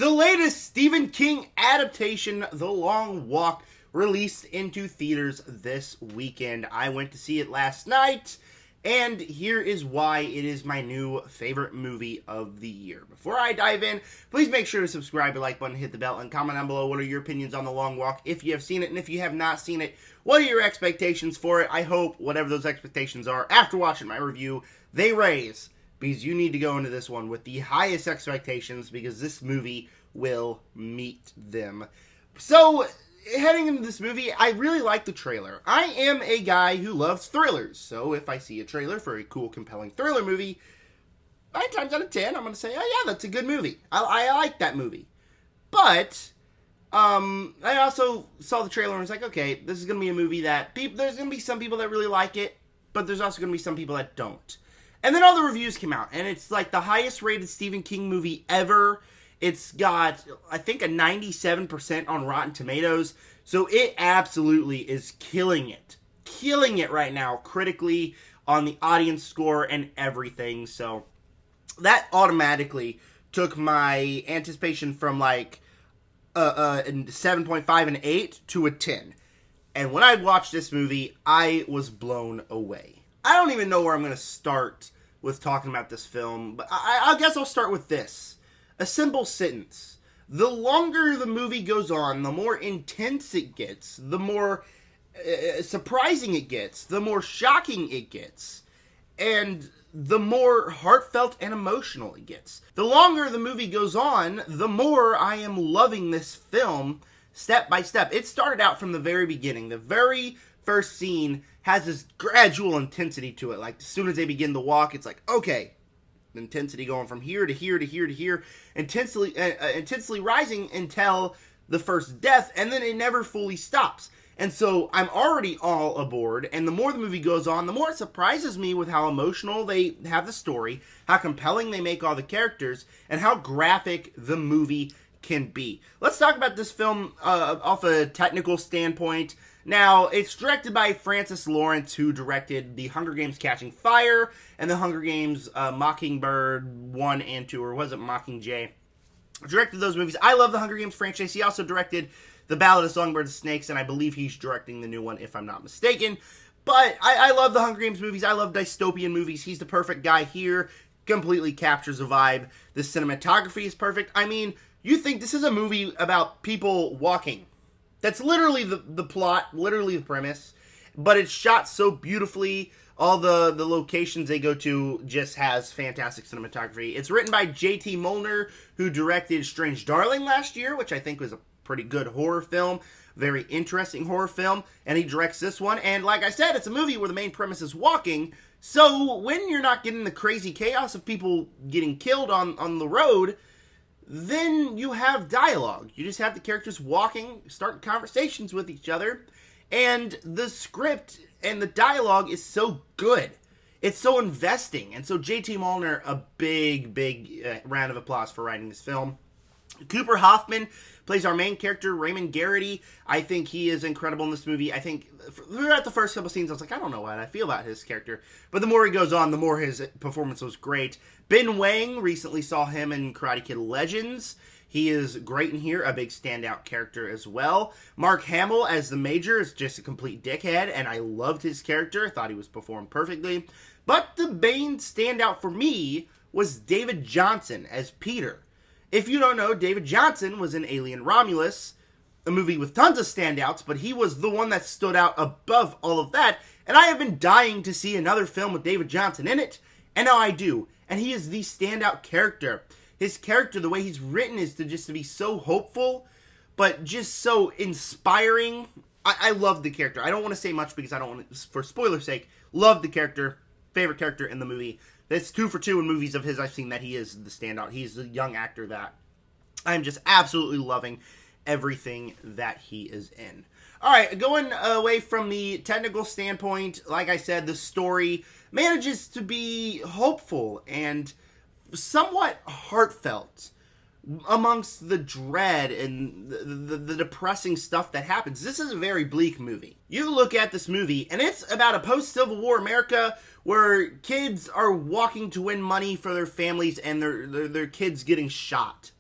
The latest Stephen King adaptation, The Long Walk, released into theaters this weekend. I went to see it last night, and here is why it is my new favorite movie of the year. Before I dive in, please make sure to subscribe, like button, hit the bell, and comment down below what are your opinions on The Long Walk if you have seen it, and if you have not seen it, what are your expectations for it? I hope whatever those expectations are, after watching my review, they raise, because you need to go into this one with the highest expectations, because this movie will meet them. So, heading into this movie, I really like the trailer. I am a guy who loves thrillers, so if I see a trailer for a cool, compelling thriller movie, 9 times out of 10, I'm going to say, oh yeah, that's a good movie. I like that movie. But, I also saw the trailer and was like, okay, this is going to be a movie that, there's going to be some people that really like it, but there's also going to be some people that don't. And then all the reviews came out, and it's like the highest rated Stephen King movie ever. It's got, I think, a 97% on Rotten Tomatoes, so it absolutely is killing it. Killing it right now, critically, on the audience score and everything, so that automatically took my anticipation from, like, 7.5 and 8 to a 10. And when I watched this movie, I was blown away. I don't even know where I'm going to start with talking about this film, but I guess I'll start with this. A simple sentence. The longer the movie goes on, the more intense it gets, the more surprising it gets, the more shocking it gets, and the more heartfelt and emotional it gets. The longer the movie goes on, the more I am loving this film step by step. It started out from the very beginning. The very first scene has this gradual intensity to it. Like, as soon as they begin the walk, it's like, okay, intensity going from here to here to here to here, intensely rising until the first death, and then it never fully stops. And so I'm already all aboard, and the more the movie goes on, the more it surprises me with how emotional they have the story, how compelling they make all the characters, and how graphic the movie can be. Let's talk about this film off a technical standpoint. Now, it's directed by Francis Lawrence, who directed The Hunger Games: Catching Fire and The Hunger Games Mockingbird 1 and 2, or was it Mockingjay? Directed those movies. I love the Hunger Games franchise. He also directed The Ballad of Songbirds and Snakes, and I believe he's directing the new one, if I'm not mistaken. But I love the Hunger Games movies. I love dystopian movies. He's the perfect guy here. Completely captures the vibe. The cinematography is perfect. I mean, you think this is a movie about people walking. That's literally the plot, literally the premise, but it's shot so beautifully. All the locations they go to just has fantastic cinematography. It's written by J.T. Molnar, who directed Strange Darling last year, which I think was a pretty good horror film, very interesting horror film, and he directs this one. And like I said, it's a movie where the main premise is walking, so when you're not getting the crazy chaos of people getting killed on the road, then you have dialogue. You just have the characters walking, starting conversations with each other, and the script and the dialogue is so good. It's so investing, and so J.T. Molnar, a big round of applause for writing this film. Cooper Hoffman plays our main character, Raymond Garrity. I think he is incredible in this movie. I think throughout the first couple scenes, I was like, I don't know what I feel about his character. But the more he goes on, the more his performance was great. Ben Wang, recently saw him in Karate Kid Legends. He is great in here, a big standout character as well. Mark Hamill as the Major is just a complete dickhead, and I loved his character. I thought he was performed perfectly. But the main standout for me was David Johnson as Peter. If you don't know, David Johnson was in Alien Romulus, a movie with tons of standouts, but he was the one that stood out above all of that, and I have been dying to see another film with David Johnson in it, and now I do, and he is the standout character. His character, the way he's written, is to be so hopeful, but just so inspiring. I love the character. I don't want to say much because I don't want to, for spoiler's sake, love the character, favorite character in the movie. That's 2 for 2 in movies of his I've seen that he is the standout. He's the young actor that I'm just absolutely loving everything that he is in. Alright, going away from the technical standpoint, like I said, the story manages to be hopeful and somewhat heartfelt amongst the dread and the depressing stuff that happens. This is a very bleak movie. You look at this movie, and it's about a post-Civil War America where kids are walking to win money for their families and their kids getting shot.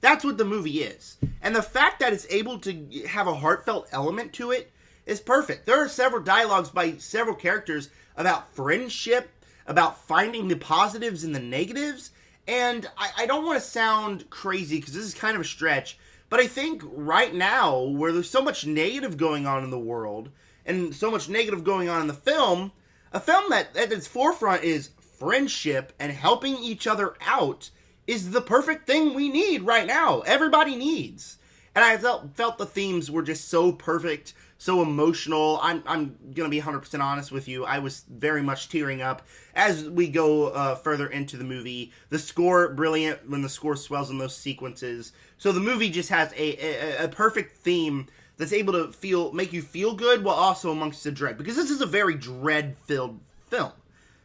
That's what the movie is. And the fact that it's able to have a heartfelt element to it is perfect. There are several dialogues by several characters about friendship, about finding the positives and the negatives. And I don't want to sound crazy because this is kind of a stretch, but I think right now, where there's so much negative going on in the world and so much negative going on in the film, a film that at its forefront is friendship and helping each other out is the perfect thing we need right now. Everybody needs. And I felt the themes were just so perfect, so emotional. I'm going to be 100% honest with you. I was very much tearing up as we go further into the movie. The score, brilliant when the score swells in those sequences. So the movie just has a perfect theme that's able to make you feel good while also amongst the dread. Because this is a very dread-filled film.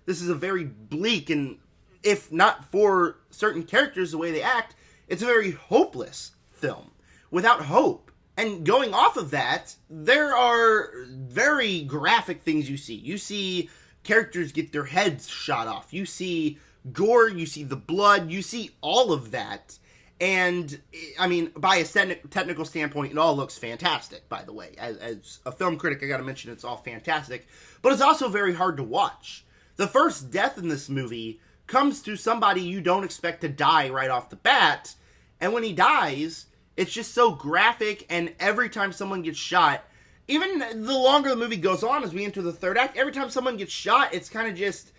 This is a very bleak, and if not for certain characters, the way they act, it's a very hopeless film. Without hope. And going off of that, there are very graphic things you see. You see characters get their heads shot off. You see gore, you see the blood, you see all of that. And, I mean, by a technical standpoint, it all looks fantastic, by the way. As a film critic, I gotta mention it's all fantastic. But it's also very hard to watch. The first death in this movie comes to somebody you don't expect to die right off the bat. And when he dies, it's just so graphic, and every time someone gets shot, even the longer the movie goes on as we enter the third act, every time someone gets shot, it's kind of just,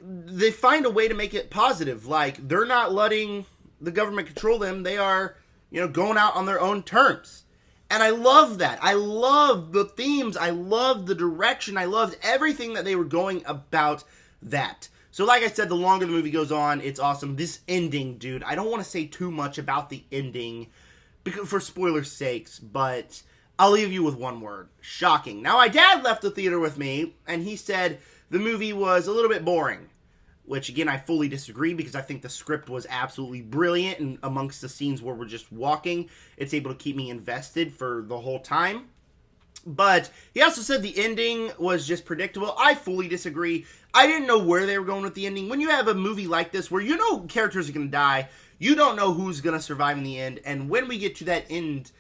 they find a way to make it positive. Like, they're not letting the government control them. They are, going out on their own terms. And I love that. I love the themes. I love the direction. I loved everything that they were going about that. So like I said, the longer the movie goes on, it's awesome. This ending, dude, I don't want to say too much about the ending, because for spoilers' sakes, but I'll leave you with one word. Shocking. Now, my dad left the theater with me, and he said the movie was a little bit boring. Which, again, I fully disagree, because I think the script was absolutely brilliant, and amongst the scenes where we're just walking, it's able to keep me invested for the whole time. But he also said the ending was just predictable. I fully disagree. I didn't know where they were going with the ending. When you have a movie like this, where you know characters are going to die, you don't know who's going to survive in the end. And when we get to that end,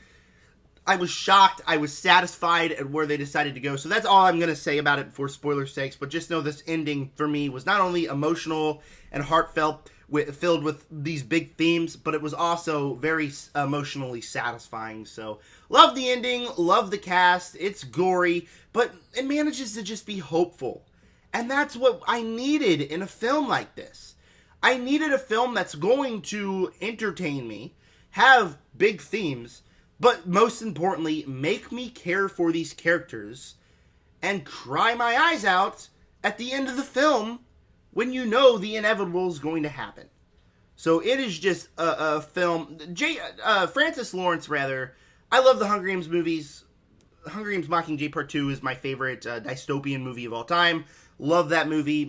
I was shocked. I was satisfied at where they decided to go. So that's all I'm going to say about it for spoiler sakes. But just know this ending for me was not only emotional and heartfelt, filled with these big themes, but it was also very emotionally satisfying. So love the ending. Love the cast. It's gory, but it manages to just be hopeful. And that's what I needed in a film like this. I needed a film that's going to entertain me, have big themes, but most importantly, make me care for these characters and cry my eyes out at the end of the film when you know the inevitable is going to happen. So it is just a film. Francis Lawrence, rather. I love the Hunger Games movies. Hunger Games Mockingjay Part 2 is my favorite dystopian movie of all time. Love that movie.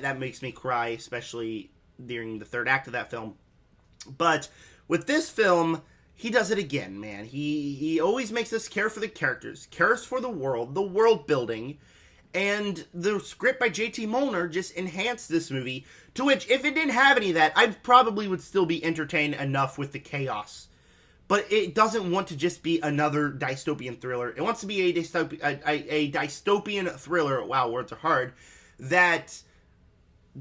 That makes me cry, especially during the third act of that film. But with this film, he does it again, man. He always makes us care for the characters, cares for the world building, and the script by J.T. Molnar just enhanced this movie, to which, if it didn't have any of that, I probably would still be entertained enough with the chaos. But it doesn't want to just be another dystopian thriller. It wants to be a dystopian thriller, wow, words are hard, that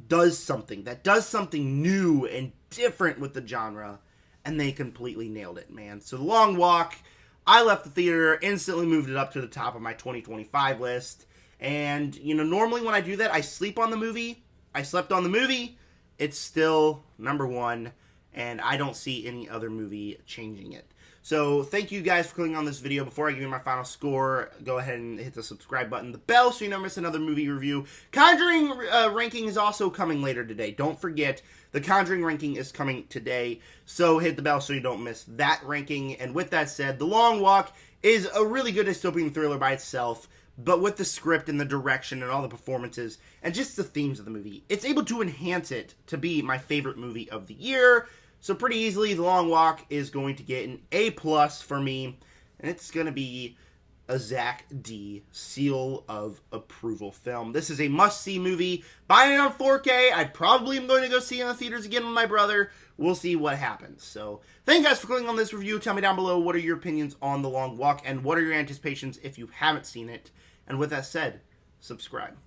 does something new and different with the genre, and they completely nailed it, man. So The Long Walk, I left the theater, instantly moved it up to the top of my 2025 list, and, normally when I do that, I sleep on the movie. I slept on the movie. It's still number one, and I don't see any other movie changing it. So, thank you guys for clicking on this video. Before I give you my final score, go ahead and hit the subscribe button, the bell, so you don't miss another movie review. Conjuring ranking is also coming later today. Don't forget, the Conjuring ranking is coming today, so hit the bell so you don't miss that ranking. And with that said, The Long Walk is a really good dystopian thriller by itself, but with the script and the direction and all the performances and just the themes of the movie, it's able to enhance it to be my favorite movie of the year. So pretty easily, The Long Walk is going to get an A+ for me, and it's going to be a Zach D. seal of approval film. This is a must-see movie. Buying it on 4K. I probably am going to go see it in the theaters again with my brother. We'll see what happens. So, thank you guys for clicking on this review. Tell me down below what are your opinions on The Long Walk and what are your anticipations if you haven't seen it. And with that said, subscribe.